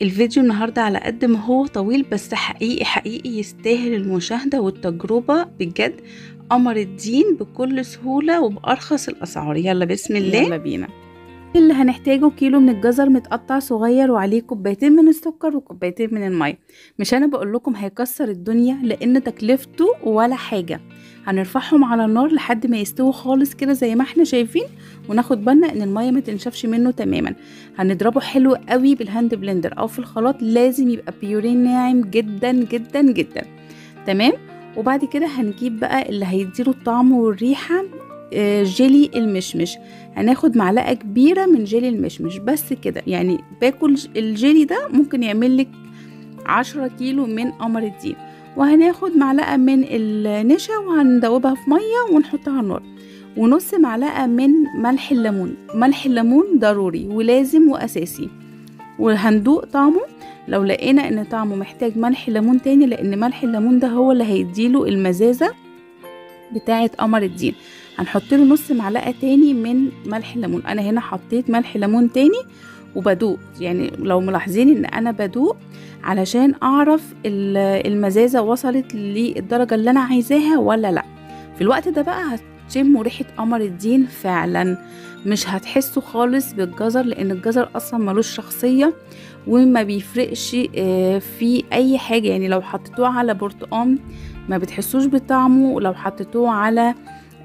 الفيديو النهاردة على قد ما هو طويل بس حقيقي حقيقي يستاهل المشاهدة والتجربة بجد. قمر الدين بكل سهولة وبأرخص الأسعار. يلا بسم الله يلا بينا. اللي هنحتاجه كيلو من الجزر متقطع صغير، وعليه كوبايتين من السكر وكوبايتين من المية. مش انا بقول لكم هيكسر الدنيا، لان تكلفته ولا حاجة. هنرفعهم على النار لحد ما يستووا خالص كده زي ما احنا شايفين، وناخد بالنا ان المية ما تنشفش منه تماما. هنضربه حلو قوي بالهاند بلندر او في الخلاط، لازم يبقى بيورين ناعم جدا جدا جدا. تمام. وبعد كده هنجيب بقى اللي هيديله الطعم والريحة، جيلي المشمش. هناخد معلقة كبيرة من جيلي المشمش بس كده، يعني باكل الجيلي ده ممكن يعملك 10 كيلو من قمر الدين. وهناخد معلقة من النشا وهندوبها في مية ونحطها على النار، ونص معلقة من ملح الليمون. ملح الليمون ضروري ولازم وأساسي. وهندوق طعمه، لو لقينا ان طعمه محتاج ملح ليمون تاني، لان ملح الليمون ده هو اللي هيديله المزازة بتاعة قمر الدين. هنحط له نص معلقة تاني من ملح الليمون. انا هنا حطيت ملح ليمون تاني وبدوق، يعني لو ملاحظين ان انا بدوق علشان اعرف المزازة وصلت للدرجة اللي انا عايزاها ولا لا. في الوقت ده بقى هتشموا ريحة قمر الدين فعلا، مش هتحسوا خالص بالجزر، لان الجزر اصلا ملوش شخصية وما بيفرقش في اي حاجة. يعني لو حطيتوه على برتقان ما بتحسوش بطعمه، ولو حطيتوه على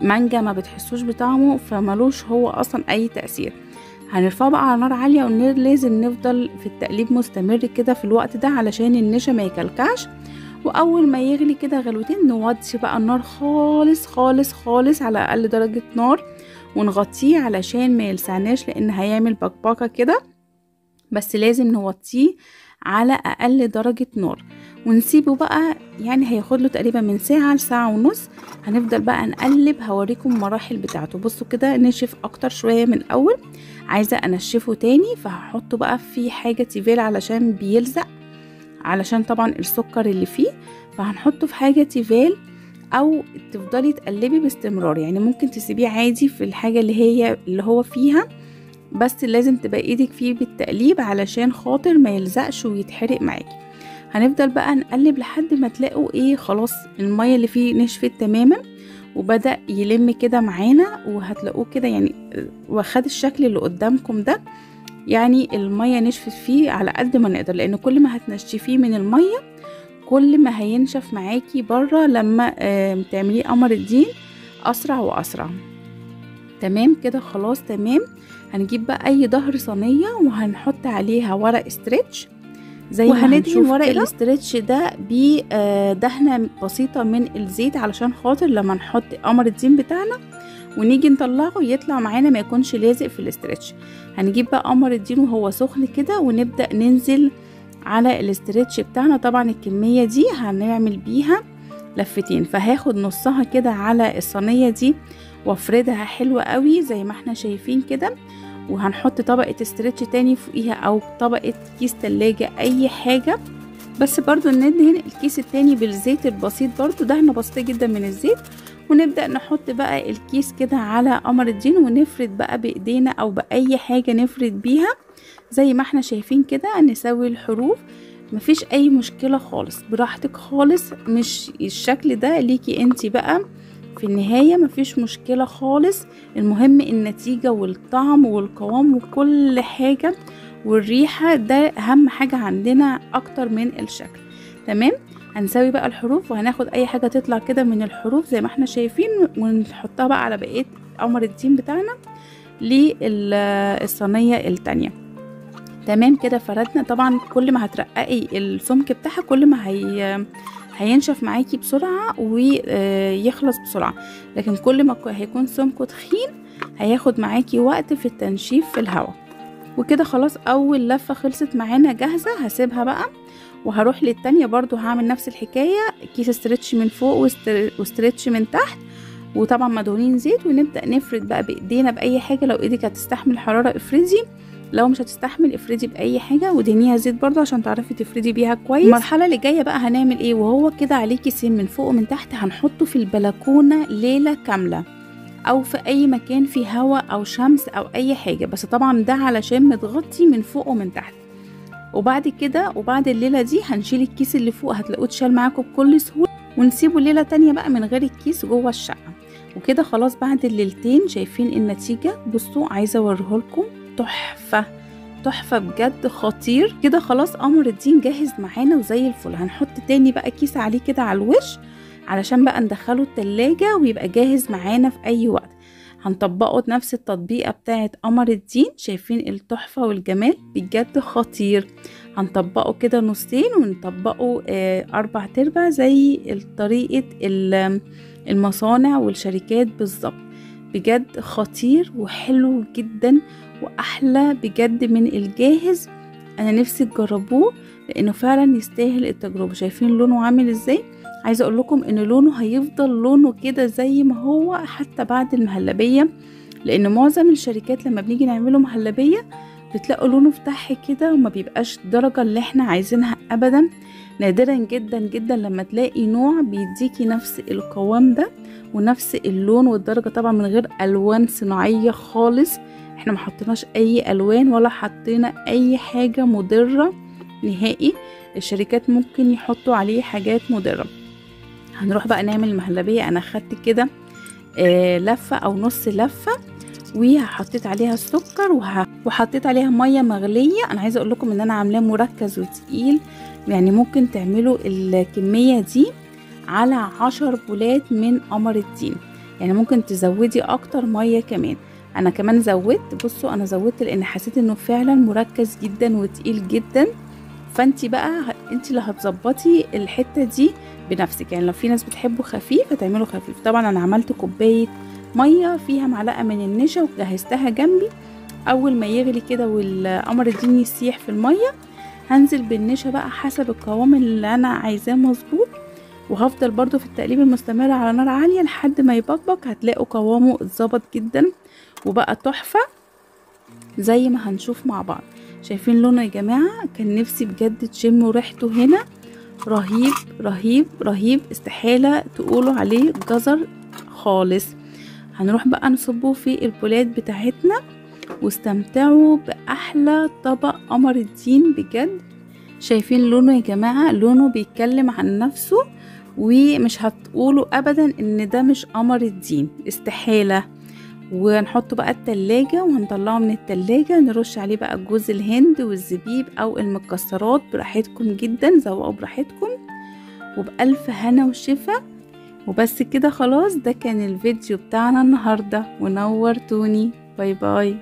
مانجا ما بتحسوش بطعمه، فملوش هو اصلا اي تأثير. هنرفعه بقى على نار عالية، ولازم نفضل في التقليب مستمر كده في الوقت ده علشان النشا ما يكلكعش. واول ما يغلي كده غلوتين نوطي بقى النار خالص خالص خالص على اقل درجة نار، ونغطيه علشان ما يلسعناش، لان هيعمل بكبكة كده. بس لازم نوطيه على اقل درجة نار ونسيبه بقى، يعني هياخد له تقريبا من ساعة لساعة ونص. هنفضل بقى نقلب، هوريكم المراحل بتاعته. بصوا كده نشف اكتر شوية من الاول، عايزة انشفه تاني، فهحطه بقى في حاجة تيفال علشان بيلزق، علشان طبعا السكر اللي فيه. فهنحطه في حاجة تيفال، او تفضلي تقلبي باستمرار. يعني ممكن تسيبيه عادي في الحاجة اللي هو فيها، بس لازم تبقى ايدك فيه بالتقليب علشان خاطر ما يلزقش ويتحرق معاكي. هنفضل بقى نقلب لحد ما تلاقوا ايه، خلاص المية اللي فيه نشفت تماما وبدأ يلم كده معانا، وهتلاقوه كده يعني واخد الشكل اللي قدامكم ده. يعني المية نشفت فيه على قد ما نقدر، لان كل ما هتنشفيه من المية كل ما هينشف معاكي بره لما تعمليه قمر الدين اسرع واسرع. تمام كده خلاص تمام. هنجيب بقى اي ظهر صينيه وهنحط عليها ورق استرتش زي ما هندهن ورق الاسترتش ده بدهنه بسيطه من الزيت، علشان خاطر لما نحط قمر الدين بتاعنا ونيجي نطلعه يطلع معانا ما يكونش لازق في الاسترتش. هنجيب بقى قمر الدين وهو سخن كده ونبدا ننزل على الاسترتش بتاعنا. طبعا الكميه دي هنعمل بيها لفتين، فهاخد نصها كده على الصينيه دي وافردها حلوة قوي زي ما احنا شايفين كده. وهنحط طبقة استرتش تاني فوقيها، او طبقة كيس تلاجة اي حاجة، بس برضو ندهن الكيس التاني بالزيت البسيط، برضو دهنة بسيطة جدا من الزيت. ونبدأ نحط بقى الكيس كده على قمر الدين ونفرد بقى بايدينا او بأي حاجة نفرد بيها زي ما احنا شايفين كده. نسوي الحروف، مفيش اي مشكلة خالص، براحتك خالص، مش الشكل ده ليكي انتي بقى في النهاية، مفيش مشكلة خالص. المهم النتيجة والطعم والقوام وكل حاجة والريحة، ده أهم حاجة عندنا أكتر من الشكل. تمام. هنسوي بقى الحروف، وهناخد أي حاجة تطلع كده من الحروف زي ما احنا شايفين ونحطها بقى على بقية قمر الدين بتاعنا للصينية التانية. تمام كده فردنا. طبعا كل ما هترققي السمك بتاعها كل ما هينشف معاكي بسرعة ويخلص بسرعة، لكن كل ما هيكون سمكه تخين هياخد معاكي وقت في التنشيف في الهواء. وكده خلاص اول لفة خلصت معانا جاهزة. هسيبها بقى وهروح للتانية، برضو هعمل نفس الحكاية، كيس استرتش من فوق واسترتش من تحت، وطبعا مدهونين زيت. ونبدأ نفرد بقى بايدينا بأي حاجة، لو ايدك هتستحمل حرارة افردي، لو مش هتستحمل افردي باي حاجه ودهنيها زيت برضه عشان تعرفي تفردي بيها كويس. المرحله اللي جايه بقى هنعمل ايه، وهو كده عليه كيسين من فوق ومن تحت، هنحطه في البلكونه ليله كامله، او في اي مكان فيه هواء او شمس او اي حاجه، بس طبعا ده علشان متغطي من فوق ومن تحت. وبعد كده وبعد الليلة دي هنشيل الكيس اللي فوق، هتلاقوه اتشال معاكم بكل سهولة، ونسيبه ليلة تانية بقى من غير الكيس جوه الشقة. وكده خلاص بعد الليلتين شايفين النتيجة، بصوا عايزة اوريهولكم، تحفة تحفة بجد، خطير. كده خلاص قمر الدين جاهز معانا وزي الفل. هنحط تاني بقى كيس عليه كده على الوش علشان بقى ندخله التلاجة ويبقى جاهز معانا في اي وقت. هنطبقه نفس التطبيقة بتاعة قمر الدين، شايفين التحفة والجمال بجد خطير. هنطبقه كده نصين ونطبقه 4/4 زي طريقة المصانع والشركات بالظبط. بجد خطير وحلو جدا واحلى بجد من الجاهز. انا نفسي تجربوه لانه فعلا يستاهل التجربة. شايفين لونه عامل ازاي؟ عايزه اقول لكم ان لونه هيفضل لونه كده زي ما هو حتى بعد المهلبيه، لان معظم الشركات لما بنيجي نعمله مهلبيه بتلاقوا لونه فتح كده وما بيبقاش الدرجه اللي احنا عايزينها ابدا. نادرا جدا جدا لما تلاقي نوع بيديكي نفس القوام ده ونفس اللون والدرجه، طبعا من غير الوان صناعيه خالص. احنا ما حطيناش اي الوان ولا حطينا اي حاجه مضره نهائي. الشركات ممكن يحطوا عليه حاجات مضره. هنروح بقى نعمل المهلبية. انا خدت كده لفة او نص لفة، وحطيت عليها السكر وحطيت عليها مية مغلية. انا عايزة اقول لكم ان انا عاملاه مركز وتقيل، يعني ممكن تعملوا الكمية دي على 10 بولات من قمر الدين، يعني ممكن تزودي اكتر مية كمان. انا كمان زودت، بصوا انا زودت لان حسيت انه فعلا مركز جدا وتقيل جدا. فانتي بقى انتي اللي هتظبطي الحتة دي بنفسك، يعني لو في ناس بتحبه خفيف هتعمله خفيف. طبعا انا عملت كوباية مية فيها معلقة من النشا وجهزتها جنبي. اول ما يغلي كده والقمر الدين يسيح في المية هنزل بالنشا بقى حسب القوام اللي انا عايزاه مظبوط، وهفضل برضو في التقليب المستمر على نار عالية لحد ما يبقبق. هتلاقوا قوامه اتظبط جدا وبقى تحفة زي ما هنشوف مع بعض. شايفين لونه يا جماعة؟ كان نفسي بجد تشموا ريحته هنا، رهيب رهيب رهيب، استحالة تقولوا عليه جزر خالص. هنروح بقى نصبه في البولات بتاعتنا واستمتعوا بأحلى طبق قمر الدين بجد. شايفين لونه يا جماعة؟ لونه بيتكلم عن نفسه، ومش هتقولوا أبدا إن ده مش قمر الدين، استحالة. ونحطه بقى التلاجة وهنطلعه من التلاجة، نرش عليه بقى جوز الهند والزبيب او المكسرات براحتكم جدا، ذوقوا براحتكم وبألف هنا وشفا. وبس كده خلاص، ده كان الفيديو بتاعنا النهاردة ونورتوني. باي باي.